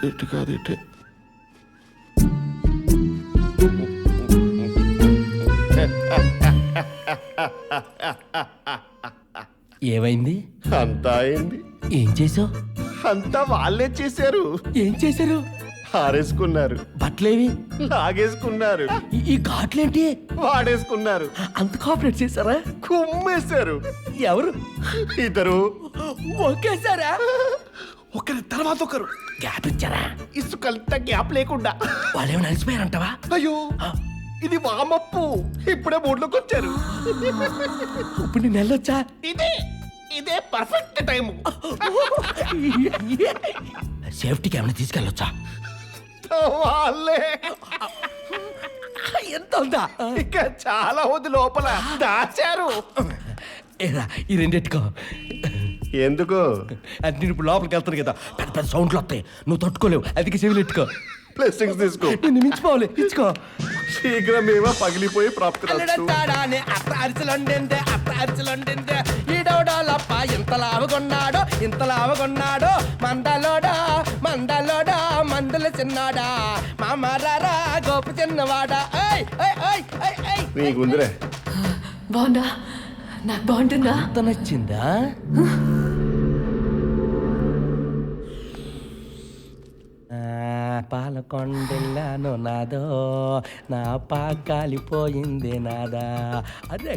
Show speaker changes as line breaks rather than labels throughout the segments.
ఇటు కాదు ఇటే.
ఏమైంది?
అంతా అయింది.
ఏం చేసావు?
అంతా వాళ్ళే చేశారు.
ఏం చేశారు?
హారేసుకున్నారు.
బట్టలేవి?
లాగేసుకున్నారు.
ఈ ఘాట్లేంటి?
వాడేసుకున్నారు.
అంత కాపరేట్ చేశారా?
కుమ్మేశారు.
ఎవరు?
ఇద్దరు
ఒకేసారా?
ఒకరి తర్వాత ఒకరు
గ్యాప్ ఇచ్చారా?
ఇసుకంత గ్యాప్ లేకుండా.
వాళ్ళేమో నలిసిపోయారంటవా?
అయ్యో ఇది వామప్పు. ఇప్పుడే మూడ్లోకి వచ్చారు.
ఇప్పుడు నేను వెళ్ళొచ్చా?
ఇదే పర్ఫెక్ట్ టైం.
సేఫ్టీకి ఏమైనా తీసుకెళ్ళొచ్చా?
వాళ్ళే
ఎంత ఉందా?
ఇక చాలా ఉంది లోపల దాచారు.
ఏరా ఈ రెండెట్టుకో.
ఎందుకు?
అది నేను ఇప్పుడు లోపలికి వెళ్తాను కదా, పెద్ద పెద్ద సౌండ్లు వస్తాయి, నువ్వు తట్టుకోలేవు. అందుకే చెవిలు ఎట్టుకో.
బ్లెస్సింగ్స్ తీసుకో.
నిన్ను మించిపోవాలి, ఇచ్చుకో.
శీఘ్రమేమో పగిలిపోయి ప్రాప్తి
ఇంత లావగొన్నాడో మందలోడా మందుల చిన్నాడా మామారా గోపు చిన్నవాడా.
నీకుందిరే.
బాగుందా? నాకు బాగుంటుందా?
అంత నచ్చిందా? పాలకొండెల్లాను నాదో, నా కాలిపోయింది నాదా. అదే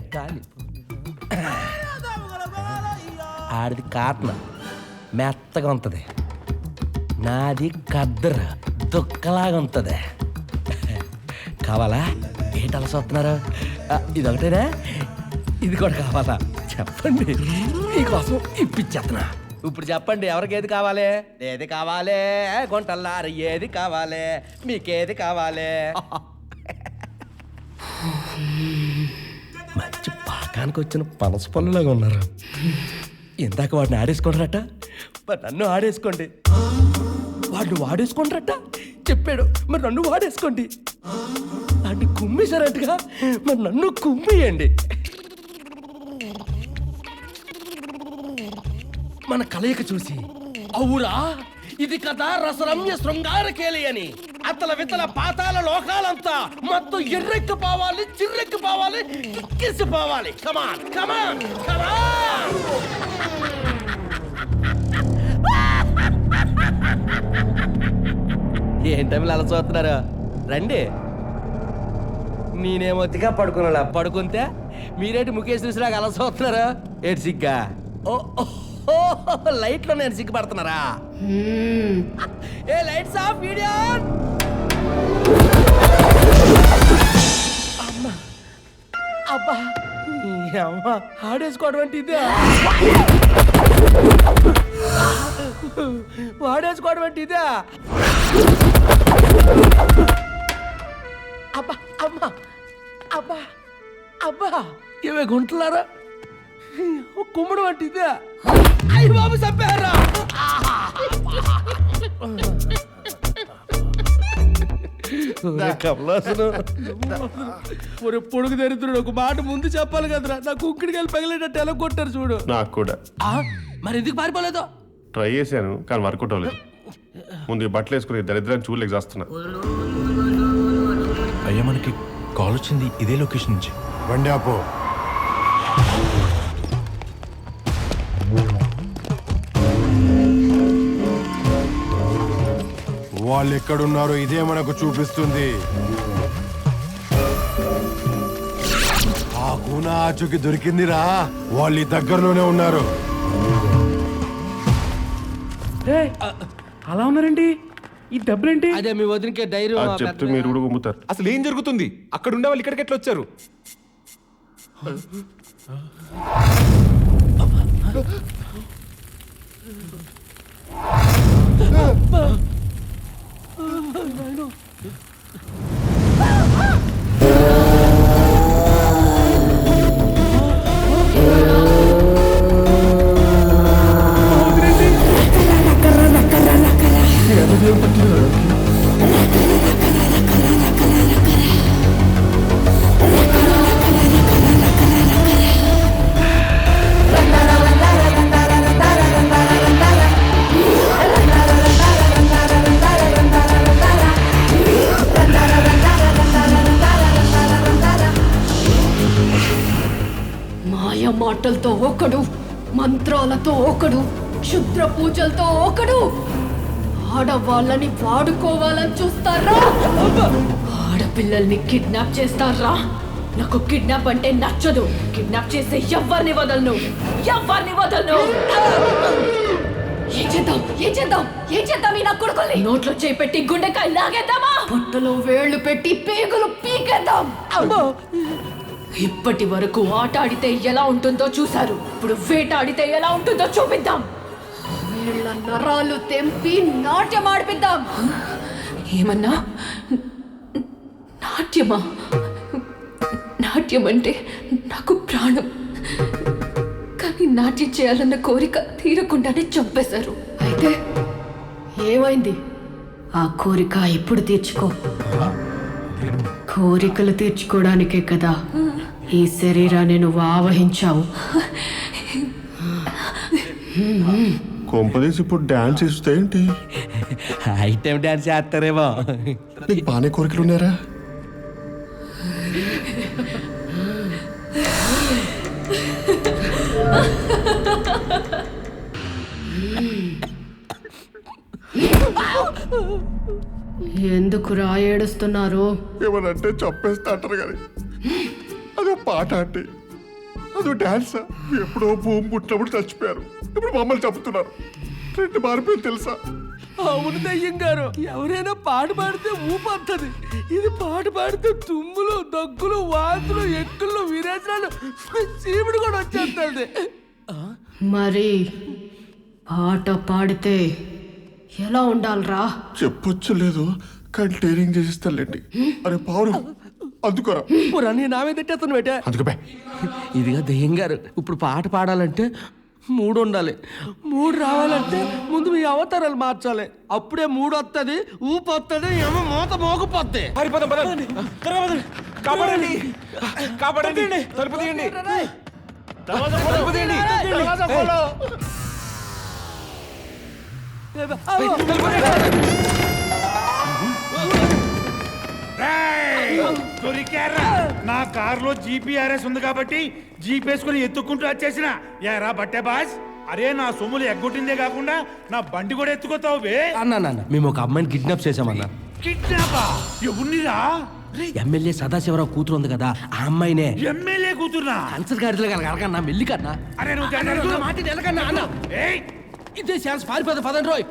ఆడిది కాటన్ మెత్తగా ఉంటుంది, నాది కద్దర దుక్కలాగా ఉంటుంది. కావాలా? ఏంటి అలా చూస్తున్నారు? ఇదొకటేనా? ఇది కూడా కావాలా? చెప్పండి, మీకోసం ఇప్పించేస్తున్నా. ఇప్పుడు చెప్పండి, ఎవరికి ఏది కావాలి? ఏది కావాలి? గుంటల్లారు ఏది కావాలి? మీకేది కావాలి? మంచి పాకానికి వచ్చిన పనస పళ్ళులాగా ఉన్నారు. ఇందాక వాడిని ఆడేసుకుంటారట, మరి నన్ను ఆడేసుకోండి. వాడిని వాడేసుకుంటారట చెప్పాడు, మరి నన్ను వాడేసుకోండి. వాడిని కుమ్మేశారట్టుగా, మరి నన్ను కుమ్మేయండి. మన కలయిక చూసి అవురా ఇది కదా రసరమ్య శృంగార కేలి అని అతల వితల పాతాల లోకాలంతా మొత్తం ఎర్రెక్కి పోవాలి, చిర్రెక్కి పోవాలి, కిక్కేసి పోవాలి. కమాన్ కమాన్ కమాన్. ఏంటమి అలా చూస్తున్నారు? రండి. నేనేమొత్తిగా పడుకున్నా, పడుకుంటే మీరేంటి ముఖేష్ చూసినాక అలా చూస్తున్నారు? ఏడు సిగ్గా? లైట్లో నేను సిగ్గుపడుతున్నారా? ఏ లైట్స్ ఆఫ్, వీడియో అమ్మా. అబ్బా అమ్మా, ఆడేసుకోవడం అంటే ఇదే. వాడేసుకోవడం అంటే ఇదే. అబ్బా అమ్మా అబ్బా అబ్బా, ఇవే గుంటలారా? కుమ్మడం అంటే ఇదే. అయ్యి బాబు చంపారా? పొడుగు దరిద్రుడు, ఒక మాట ముందు చెప్పాలి కదరా. నాకు కుక్కిడికి వెళ్ళి పగిలేటట్టు ఎలా కొట్టారు చూడు.
నాకు కూడా.
మరి ఎందుకు పారిపోలేదు?
ట్రై చేశాను కానీ వర్కౌట్ అవ్వలేదు. ముందు బట్టలు వేసుకుని దరిద్రాన్ని చూడలేక చేస్తున్నా.
అయ్యా మనకి కాల్ వచ్చింది ఇదే లొకేషన్ నుంచి.
బండి ఆపు. వాళ్ళు ఎక్కడున్నారో ఇదే మనకు చూపిస్తుంది. ఆ కూన ఆచుకి దొరికిందిరా, వాళ్ళు ఈ దగ్గరలోనే ఉన్నారు.
అలా ఉన్నారండి? ఈ డబ్బులేంటి?
అదే మీ వదినకే ధైర్యం
చెప్తే మీరు కూడా గుమ్ముతారు.
అసలు ఏం జరుగుతుంది? అక్కడ ఉండే వాళ్ళు ఇక్కడికి ఎట్లా వచ్చారు?
మాటలతో ఒకడు, మంత్రాలతో ఒకడు, క్షుద్ర పూజలతో ఒకడు. ఆడవాళ్ళని వాడుకోవాలని చూస్తారా? ఆడపిల్లల్ని కిడ్నాప్ చేస్తారా? నాకు కిడ్నాప్ అంటే నచ్చదు. కిడ్నాప్ చేసే ఎవరిని వదలను. ఏం చేద్దాం ఈ నా కొడుకుల్ని? నోట్లో చేపెట్టి గుండెకాయ లాగేద్దామా? పొట్టలో వేళ్లు పెట్టి పేగులు పీకేద్దాం. ఇప్పటి వరకు ఆట ఆడితే ఎలా ఉంటుందో చూశారు. ఇప్పుడు వేటాడితే ఎలా ఉంటుందో చూపిద్దాం. వీళ్ళ నరాలు తెంపి నాట్యం ఆడిపిద్దాం. ఏమన్నా? నాట్యమా? నాట్యం అంటే నాకు ప్రాణం. కానీ నాట్యం చేయాలన్న కోరిక తీరకుండానే చంపేశారు. అయితే ఏమైంది? ఆ కోరిక ఇప్పుడు తీర్చుకో. కోరికలు తీర్చుకోవడానికే కదా ఈ శరీరాన్ని నువ్వు ఆవహించావు.
కొంపదీసి ఇప్పుడు డాన్స్ ఇస్తే ఏంటి?
ఐటెం డాన్స్ చేస్తారేమో.
నీకు బాగానే కోరికలు ఉన్నారా?
ఎందుకురా ఏడుస్తున్నారు?
ఏమనంటే చంపేస్తా అంటారు కానీ అదో పాట అంటే అదో డాన్స్. ఎప్పుడో భూమి పుట్టినప్పుడు చచ్చిపోయారు, ఇప్పుడు మమ్మల్ని చంపుతున్నారు. రెండు మారిపోయింది తెలుసా?
అవును దయ్యం గారు, ఎవరైనా పాట పాడితే ఊపొస్తుంది. ఇది పాట పాడితే తుమ్ములు, దగ్గులు, వాంతులు, ఎక్కులు, విరేచనాలు, చీముడు కూడా వచ్చేస్తుంది.
మరి పాట పాడితే ఎలా ఉండాలిరా?
చెప్పొచ్చు లేదు కానీ ట్రైనింగ్ చేసిస్తానులేండి. అరే పావురు అందుకోరా.
నేను నామే తిట్టేస్తాను బేట.
అందుకోపే.
ఇదిగా దయ్యం గారు, ఇప్పుడు పాట పాడాలంటే 3 ఉండాలి. 3 రావాలంటే ముందు మీ అవతారాలు మార్చాలి. అప్పుడే 3 వస్తుంది, ఊపు వస్తుంది, ఏమో మూత మోకపోద్ది.
పారిపోదాం, పదండి. కాపాడండి, కాపాడండి. తలుపు తీయండి. తలుపు తీయండి.
దొరికారా? నా కారులో జీపీఆర్ఎస్ ఉంది కాబట్టి జీప్ వేసుకుని ఎత్తుక్కుంటూ వచ్చేసిన. ఏరా బట్టే బాస్, అరే నా సొమ్ములు ఎగ్గొట్టిందే కాకుండా నా బండి కూడా ఎత్తుకొతావు బే.
అన్నా మేము ఒక అమ్మాయిని కిడ్నాప్ చేసామన్నా.
కిడ్నాపా? ఎవరినిరా?
ఎమ్మెల్యే సదాశివరావు కూతురు ఉంది కదా, ఆ అమ్మాయినే.
ఎమ్మెల్యే కూతురునా?
కన్సర్ గాడిలో కలగన్నా మెల్లి కన్నా.
అరే నువ్వు
మాట నిలకన్నా అన్న.
ఏయ్
ఇదే ఛాన్స్, పారిపోతా పదండి రోయ్.